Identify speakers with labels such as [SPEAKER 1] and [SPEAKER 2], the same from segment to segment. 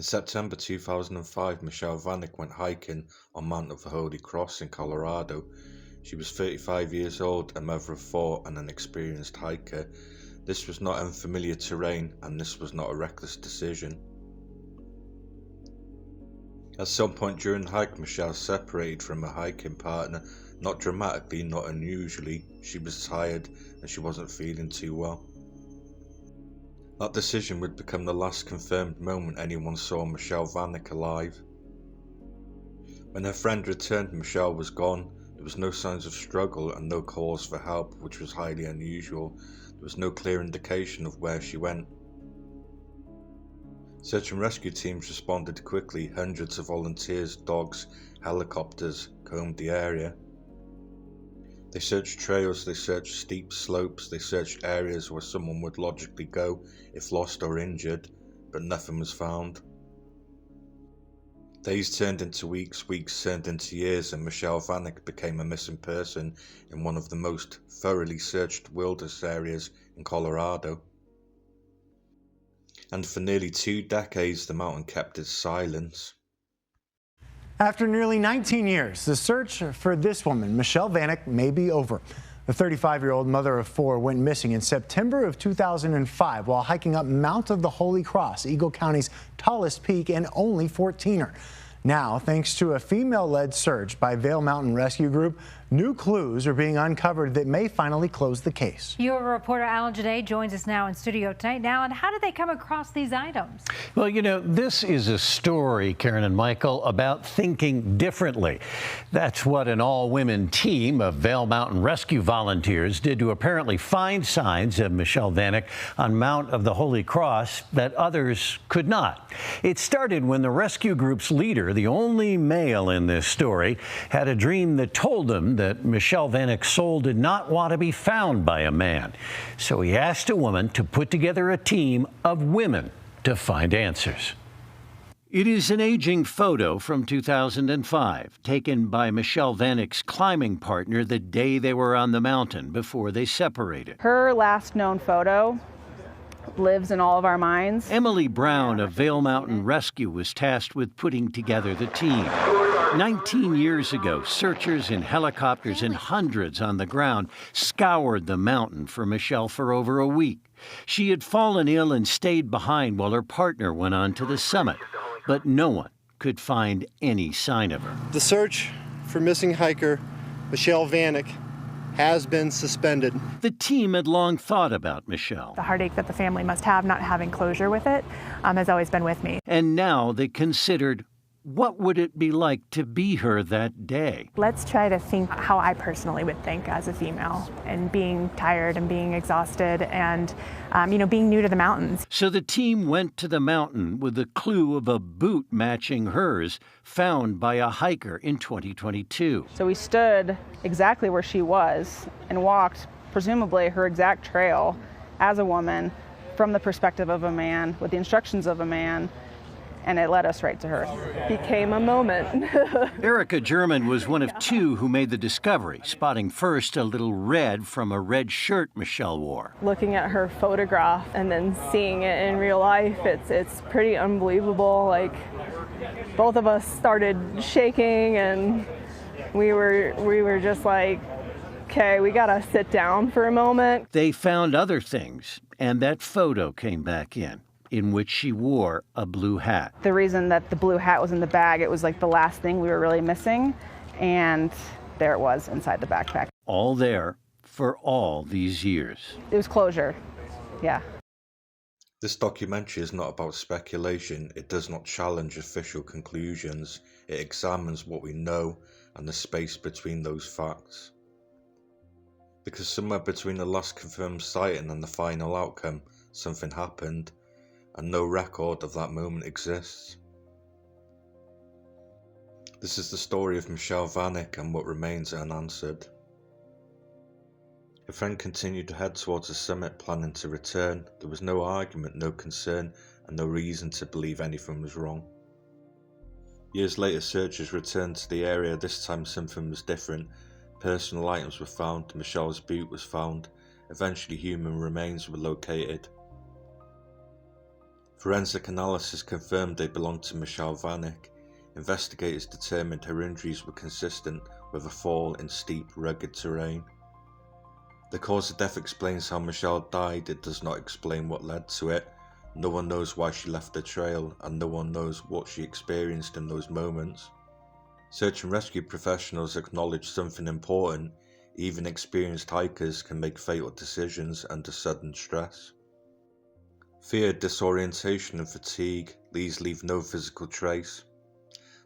[SPEAKER 1] In September 2005, Michelle Vanek went hiking on Mount of the Holy Cross in Colorado. She was 35 years old, a mother of four, and an experienced hiker. This was not unfamiliar terrain, and this was not a reckless decision. At some point during the hike, Michelle separated from her hiking partner, not dramatically, not unusually. She was tired and she wasn't feeling too well. That decision would become the last confirmed moment anyone saw Michelle Vanek alive. When her friend returned, Michelle was gone. There was no signs of struggle and no calls for help, which was highly unusual. There was no clear indication of where she went. Search and rescue teams responded quickly. Hundreds of volunteers, dogs, helicopters combed the area. They searched trails, they searched steep slopes, they searched areas where someone would logically go if lost or injured, but nothing was found. Days turned into weeks, weeks turned into years, and Michelle Vanek became a missing person in one of the most thoroughly searched wilderness areas in Colorado. And for nearly 2 decades, the mountain kept its silence.
[SPEAKER 2] After nearly 19 years, the search for this woman, Michelle Vanek, may be over. The 35-year-old mother of four went missing in September of 2005 while hiking up Mount of the Holy Cross, Eagle County's tallest peak and only 14er. Now, thanks to a female-led search by Vail Mountain Rescue Group, new clues are being uncovered that may finally close the case.
[SPEAKER 3] Your reporter Alan Jade joins us now in studio tonight. Now, and how did they come across these items?
[SPEAKER 4] Well, you know, this is a story, Karen and Michael, about thinking differently. That's what an all-women team of Vail Mountain Rescue volunteers did to apparently find signs of Michelle Vanek on Mount of the Holy Cross that others could not. It started when the rescue group's leader, the only male in this story, had a dream that told him that Michelle Vanek's soul did not want to be found by a man. So he asked a woman to put together a team of women to find answers. It is an aging photo from 2005, taken by Michelle Vanek's climbing partner the day they were on the mountain before they separated.
[SPEAKER 5] Her last known photo lives in all of our minds.
[SPEAKER 4] Emily Brown of Vail Mountain Rescue was tasked with putting together the team. 19 years ago, searchers in helicopters and hundreds on the ground scoured the mountain for Michelle for over a week. She had fallen ill and stayed behind while her partner went on to the summit, but no one could find any sign of her.
[SPEAKER 6] The search for missing hiker Michelle Vanek has been suspended.
[SPEAKER 4] The team had long thought about Michelle.
[SPEAKER 7] The heartache that the family must have not having closure with it has always been with me.
[SPEAKER 4] And now they considered, what would it be like to be her that day?
[SPEAKER 7] Let's try to think how I personally would think as a female, and being tired and being exhausted and, being new to the mountains.
[SPEAKER 4] So the team went to the mountain with the clue of a boot matching hers found by a hiker in 2022.
[SPEAKER 5] So we stood exactly where she was and walked, presumably her exact trail as a woman from the perspective of a man with the instructions of a man. And it led us right to her.
[SPEAKER 8] Became a moment.
[SPEAKER 4] Erica German was one of two who made the discovery, spotting first a little red from a red shirt Michelle wore.
[SPEAKER 8] Looking at her photograph and then seeing it in real life, it's pretty unbelievable. Like, both of us started shaking and we were just like, okay, we gotta sit down for a moment.
[SPEAKER 4] They found other things, and that photo came back in which she wore a blue hat.
[SPEAKER 5] The reason that the blue hat was in the bag, it was like the last thing we were really missing, and there it was inside the backpack.
[SPEAKER 4] All there for all these years.
[SPEAKER 5] It was closure, yeah.
[SPEAKER 1] This documentary is not about speculation. It does not challenge official conclusions. It examines what we know and the space between those facts. Because somewhere between the last confirmed sighting and the final outcome, something happened, and no record of that moment exists. This is the story of Michelle Vanek and what remains unanswered. Her friend continued to head towards the summit, planning to return. There was no argument, no concern, and no reason to believe anything was wrong. Years later, searchers returned to the area. This time something was different. Personal items were found, Michelle's boot was found. Eventually human remains were located. Forensic analysis confirmed they belonged to Michelle Vanek. Investigators determined her injuries were consistent with a fall in steep, rugged terrain. The cause of death explains how Michelle died, it does not explain what led to it. No one knows why she left the trail, and no one knows what she experienced in those moments. Search and rescue professionals acknowledge something important: even experienced hikers can make fatal decisions under sudden stress. Fear, disorientation and fatigue. These leave no physical trace.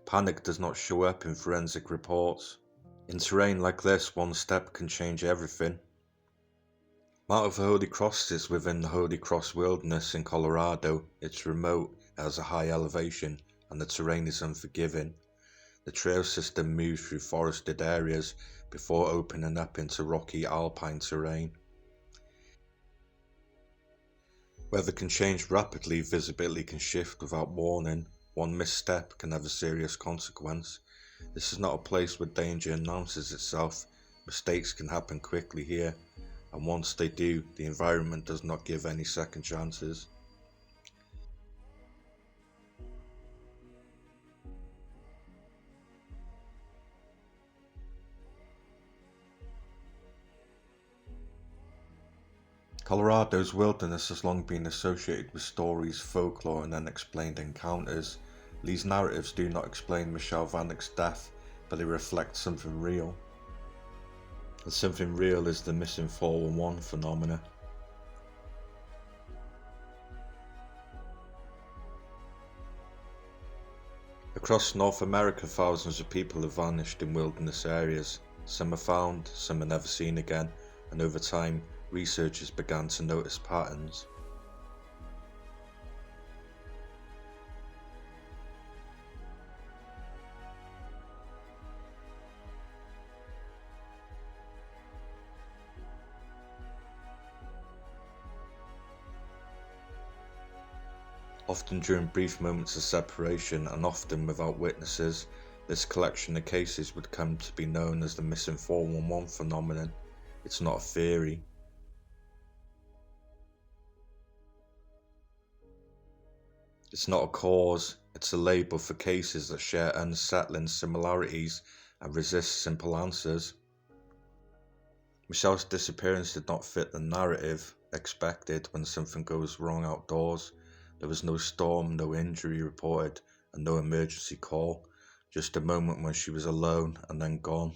[SPEAKER 1] Panic does not show up in forensic reports. In terrain like this, one step can change everything. Mount of the Holy Cross sits within the Holy Cross Wilderness in Colorado. It's remote, it has a high elevation, and the terrain is unforgiving. The trail system moves through forested areas before opening up into rocky alpine terrain. Weather can change rapidly, visibility can shift without warning. One misstep can have a serious consequence. This is not a place where danger announces itself. Mistakes can happen quickly here, and once they do, the environment does not give any second chances. Colorado's wilderness has long been associated with stories, folklore and unexplained encounters. These narratives do not explain Michelle Vanek's death, but they reflect something real. And something real is the missing 411 phenomena. Across North America, thousands of people have vanished in wilderness areas. Some are found, some are never seen again, and over time, researchers began to notice patterns. Often during brief moments of separation and often without witnesses, this collection of cases would come to be known as the missing 411 phenomenon. It's not a theory. It's not a cause, it's a label for cases that share unsettling similarities and resist simple answers. Michelle's disappearance did not fit the narrative expected when something goes wrong outdoors. There was no storm, no injury reported, and no emergency call, just a moment when she was alone and then gone.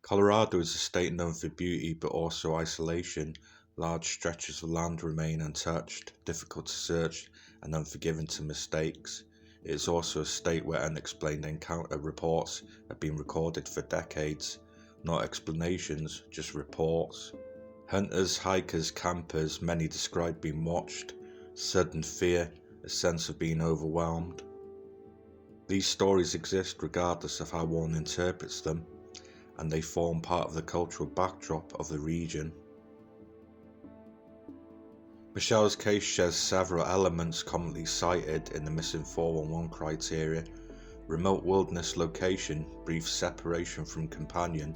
[SPEAKER 1] Colorado is a state known for beauty but also isolation. Large stretches of land remain untouched, difficult to search and unforgiving to mistakes. It is also a state where unexplained encounter reports have been recorded for decades. Not explanations, just reports. Hunters, hikers, campers, many describe being watched. Sudden fear, a sense of being overwhelmed. These stories exist regardless of how one interprets them, and they form part of the cultural backdrop of the region. Michelle's case shares several elements commonly cited in the missing 411 criteria: remote wilderness location, brief separation from companion,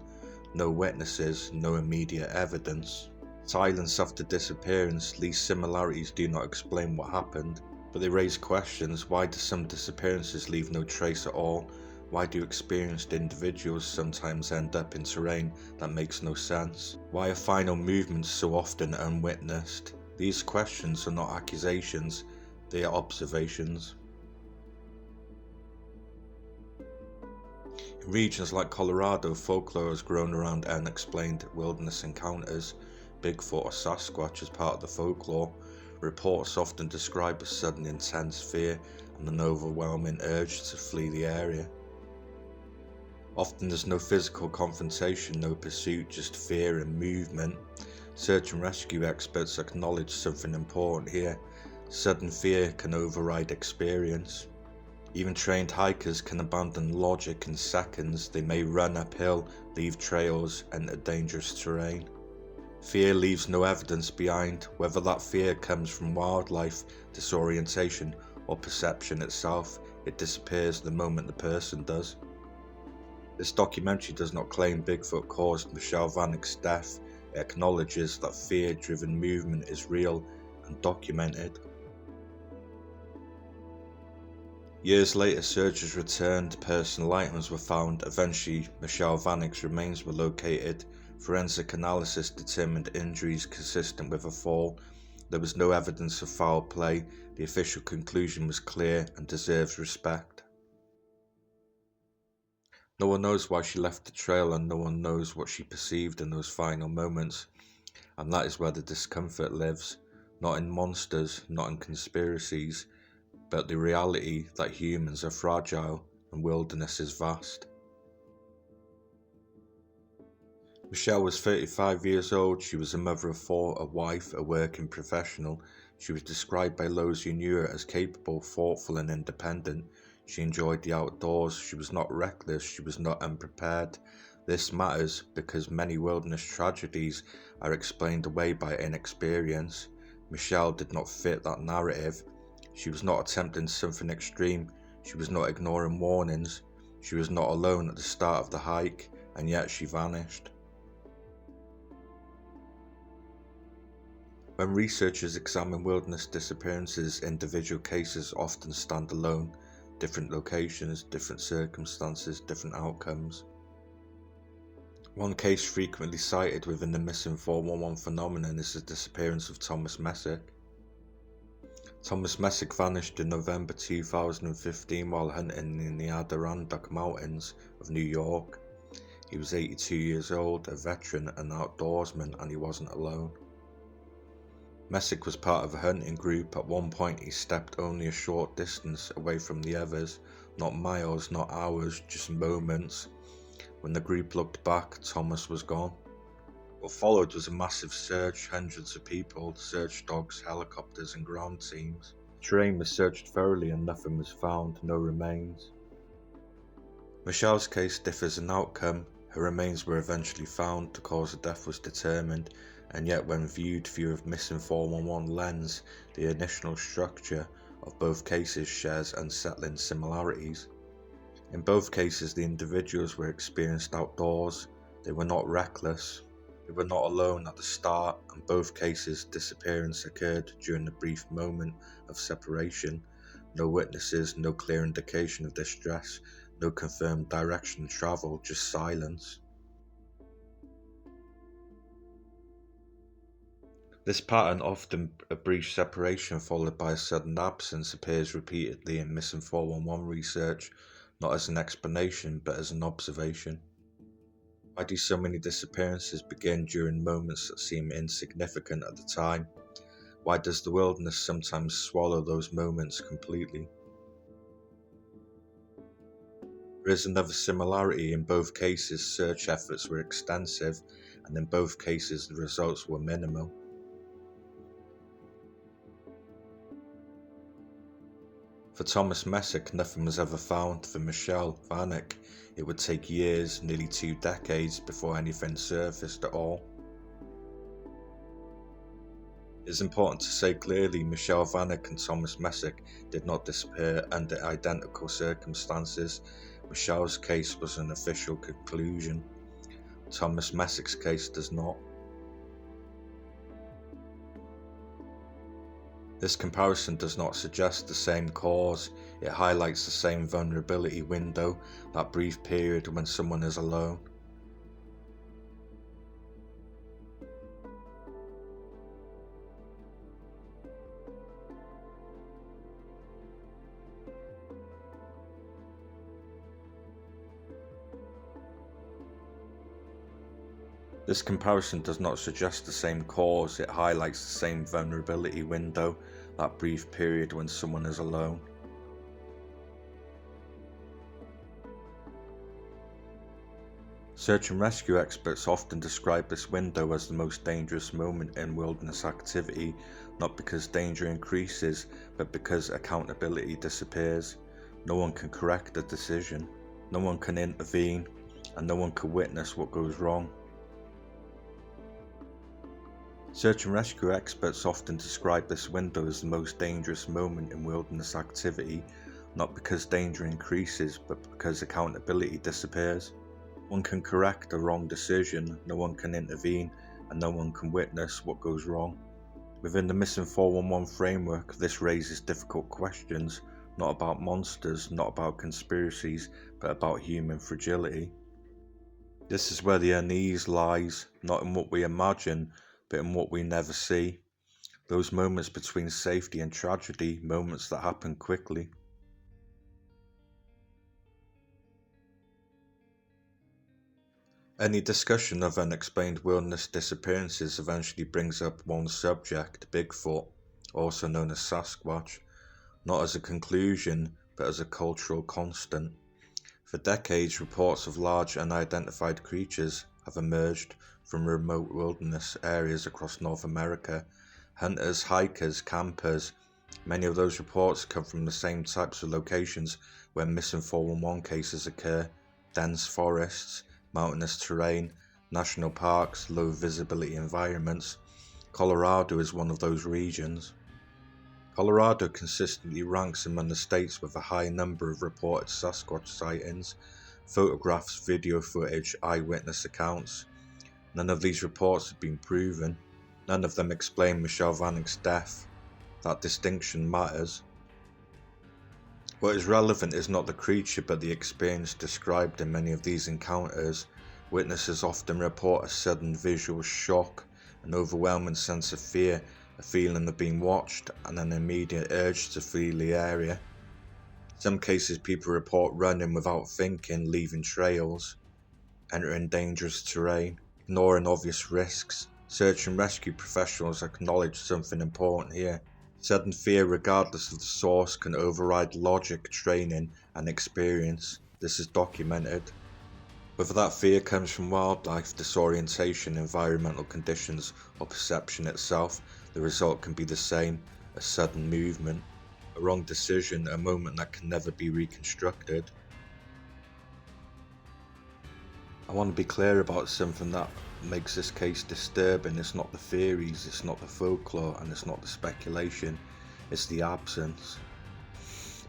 [SPEAKER 1] no witnesses, no immediate evidence. Silence after disappearance. These similarities do not explain what happened, but they raise questions. Why do some disappearances leave no trace at all? Why do experienced individuals sometimes end up in terrain that makes no sense? Why are final movements so often unwitnessed? These questions are not accusations, they are observations. In regions like Colorado, folklore has grown around unexplained wilderness encounters. Bigfoot or Sasquatch as part of the folklore. Reports often describe a sudden intense fear and an overwhelming urge to flee the area. Often there's no physical confrontation, no pursuit, just fear and movement. Search and rescue experts acknowledge something important here. Sudden fear can override experience. Even trained hikers can abandon logic in seconds. They may run uphill, leave trails, enter dangerous terrain. Fear leaves no evidence behind, whether that fear comes from wildlife, disorientation, or perception itself. It disappears the moment the person does. This documentary does not claim Bigfoot caused Michelle Vanek's death. It acknowledges that fear-driven movement is real and documented. Years later, searchers returned, personal items were found. Eventually, Michelle Vanek's remains were located. Forensic analysis determined injuries consistent with a fall. There was no evidence of foul play. The official conclusion was clear and deserves respect. No one knows why she left the trail, and no one knows what she perceived in those final moments. And that is where the discomfort lives, not in monsters, not in conspiracies, but the reality that humans are fragile and wilderness is vast. Michelle was 35 years old. She was a mother of 4, a wife, a working professional. She was described by those who knew her as capable, thoughtful and independent. She enjoyed the outdoors. She was not reckless. She was not unprepared. This matters because many wilderness tragedies are explained away by inexperience. Michelle did not fit that narrative. She was not attempting something extreme. She was not ignoring warnings. She was not alone at the start of the hike, and yet she vanished. When researchers examine wilderness disappearances, individual cases often stand alone. Different locations, different circumstances, different outcomes. One case frequently cited within the missing 411 phenomenon is the disappearance of Thomas Messick. Thomas Messick vanished in November 2015 while hunting in the Adirondack Mountains of New York. He was 82 years old, a veteran and outdoorsman, and he wasn't alone. Messick was part of a hunting group. At one point he stepped only a short distance away from the others, not miles, not hours, just moments. When the group looked back, Thomas was gone. What followed was a massive search, hundreds of people, search dogs, helicopters and ground teams. The terrain was searched thoroughly and nothing was found, no remains. Michelle's case differs in outcome. Her remains were eventually found, the cause of death was determined, and yet when viewed through a missing 411 lens, the initial structure of both cases shares unsettling similarities. In both cases, the individuals were experienced outdoors. They were not reckless. They were not alone at the start. In both cases, disappearance occurred during a brief moment of separation. No witnesses, no clear indication of distress, no confirmed direction of travel, just silence. This pattern, often a brief separation followed by a sudden absence, appears repeatedly in missing 411 research, not as an explanation but as an observation. Why do so many disappearances begin during moments that seem insignificant at the time? Why does the wilderness sometimes swallow those moments completely? There is another similarity. In both cases, search efforts were extensive, and in both cases the results were minimal. For Thomas Messick, nothing was ever found. For Michelle Vanek, it would take years, nearly 2 decades, before anything surfaced at all. It is important to say clearly, Michelle Vanek and Thomas Messick did not disappear under identical circumstances. Michelle's case was an official conclusion. Thomas Messick's case does not. This comparison does not suggest the same cause. It highlights the same vulnerability window, that brief period when someone is alone. This comparison does not suggest the same cause, it highlights the same vulnerability window, that brief period when someone is alone. Search and rescue experts often describe this window as the most dangerous moment in wilderness activity, not because danger increases, but because accountability disappears. No one can correct a decision, no one can intervene, and no one can witness what goes wrong. Search and rescue experts often describe this window as the most dangerous moment in wilderness activity, not because danger increases, but because accountability disappears. One can correct a wrong decision, no one can intervene, and no one can witness what goes wrong. Within the Missing 411 framework, this raises difficult questions, not about monsters, not about conspiracies, but about human fragility. This is where the unease lies, not in what we imagine, but in what we never see. Those moments between safety and tragedy, moments that happen quickly. Any discussion of unexplained wilderness disappearances eventually brings up one subject, Bigfoot, also known as Sasquatch, not as a conclusion, but as a cultural constant. For decades, reports of large unidentified creatures have emerged from remote wilderness areas across North America. Hunters, hikers, campers, many of those reports come from the same types of locations where Missing 411 cases occur: dense forests, mountainous terrain, national parks, low visibility environments. Colorado is one of those regions. Colorado consistently ranks among the states with a high number of reported Sasquatch sightings, photographs, video footage, eyewitness accounts. None of these reports have been proven. None of them explain Michelle Vanek's death. That distinction matters. What is relevant is not the creature but the experience described in many of these encounters. Witnesses often report a sudden visual shock, an overwhelming sense of fear, a feeling of being watched, and an immediate urge to flee the area. In some cases, people report running without thinking, leaving trails, entering dangerous terrain, ignoring obvious risks. Search and rescue professionals acknowledge something important here. Sudden fear, regardless of the source, can override logic, training, and experience. This is documented. Whether that fear comes from wildlife, disorientation, environmental conditions, or perception itself, the result can be the same: a sudden movement, a wrong decision, a moment that can never be reconstructed. I want to be clear about something that makes this case disturbing. It's not the theories, it's not the folklore, and it's not the speculation, it's the absence.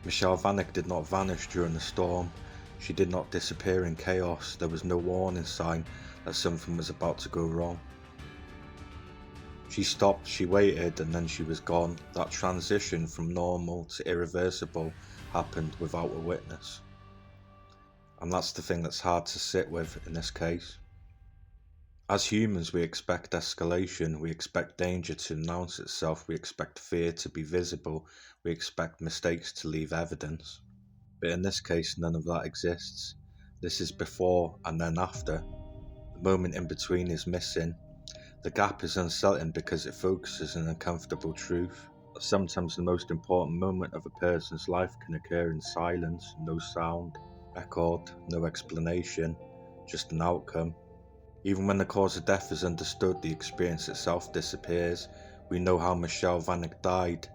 [SPEAKER 1] Michelle Vanek did not vanish during the storm. She did not disappear in chaos. There was no warning sign that something was about to go wrong. She stopped, she waited, and then she was gone. That transition from normal to irreversible happened without a witness. And that's the thing that's hard to sit with in this case. As humans, we expect escalation, we expect danger to announce itself, we expect fear to be visible, we expect mistakes to leave evidence. But in this case, none of that exists. This is before and then after. The moment in between is missing. The gap is unsettling because it focuses on uncomfortable truth. Sometimes the most important moment of a person's life can occur in silence, no sound, record, no explanation, just an outcome. Even when the cause of death is understood, the experience itself disappears. We know how Michelle Vanek died.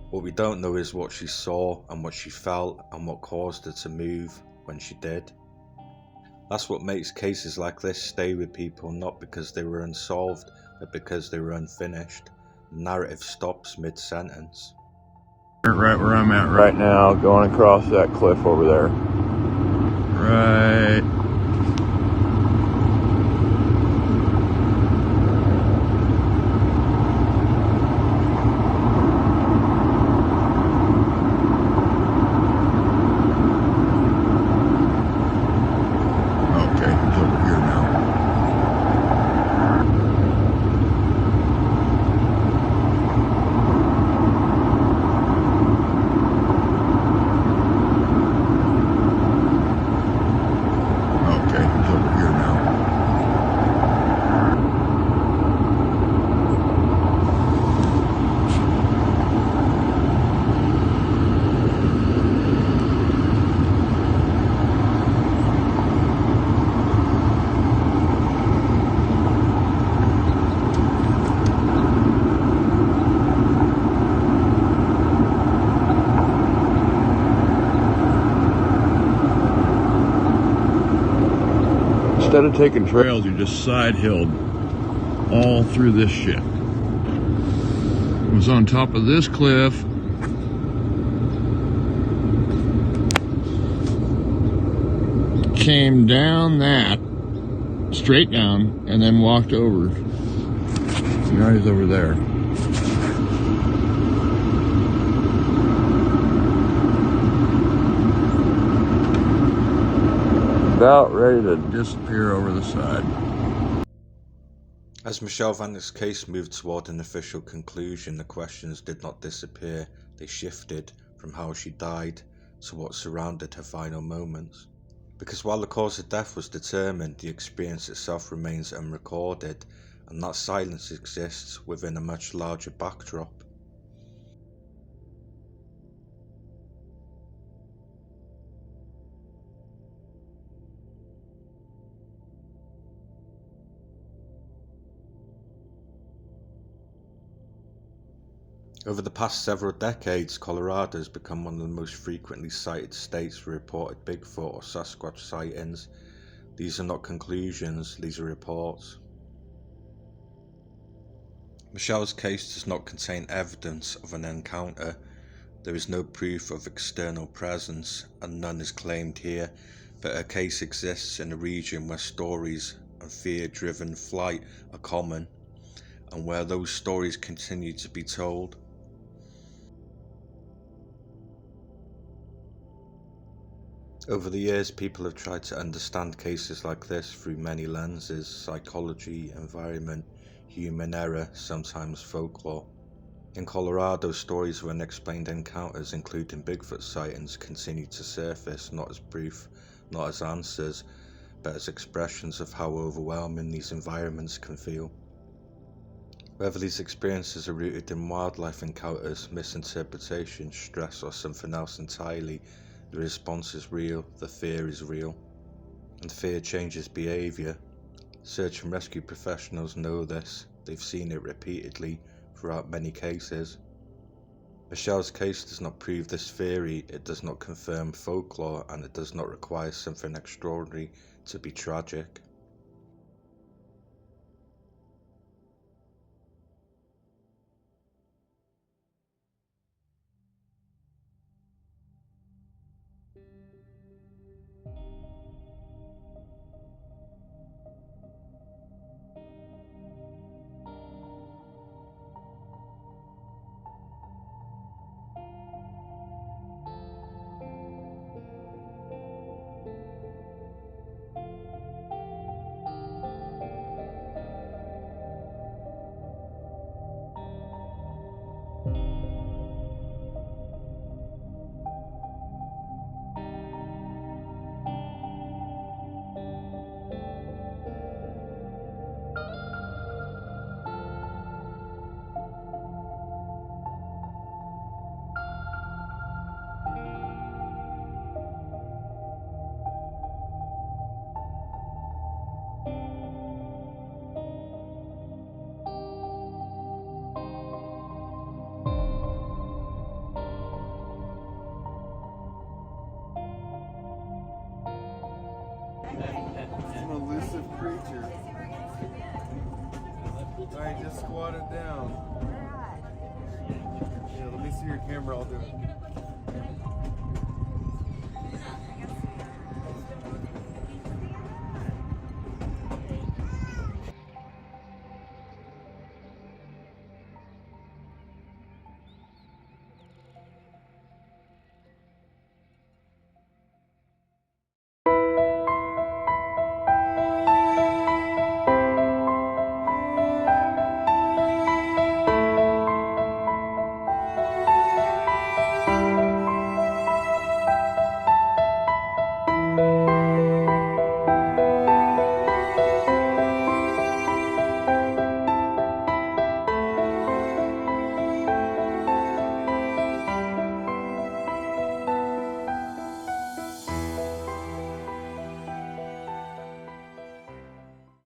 [SPEAKER 1] What we don't know is what she saw and what she felt and what caused her to move when she did. That's what makes cases like this stay with people, not because they were unsolved, but because they were unfinished. The narrative stops mid-sentence.
[SPEAKER 9] Right where I'm at right now, going across that cliff over there. Right. Instead of taking trails, you just side hilled all through this shit. It was on top of this cliff. Came down that, straight down, and then walked over. Now he's over there. About ready to disappear over the side.
[SPEAKER 1] As Michelle Vanek's case moved toward an official conclusion, the questions did not disappear. They shifted from how she died to what surrounded her final moments. Because while the cause of death was determined, the experience itself remains unrecorded, and that silence exists within a much larger backdrop. Over the past several decades, Colorado has become one of the most frequently cited states for reported Bigfoot or Sasquatch sightings. These are not conclusions, these are reports. Michelle's case does not contain evidence of an encounter. There is no proof of external presence, and none is claimed here, but her case exists in a region where stories and fear-driven flight are common, and where those stories continue to be told. Over the years, people have tried to understand cases like this through many lenses: psychology, environment, human error, sometimes folklore. In Colorado, stories of unexplained encounters, including Bigfoot sightings, continue to surface, not as proof, not as answers, but as expressions of how overwhelming these environments can feel. Whether these experiences are rooted in wildlife encounters, misinterpretation, stress, or something else entirely, the response is real, the fear is real, and fear changes behaviour. Search and rescue professionals know this. They've seen it repeatedly throughout many cases. Michelle's case does not prove this theory, it does not confirm folklore, and it does not require something extraordinary to be tragic.
[SPEAKER 10] Some elusive creature. Alright, just squat it down. Yeah, let me see your camera, I'll do it.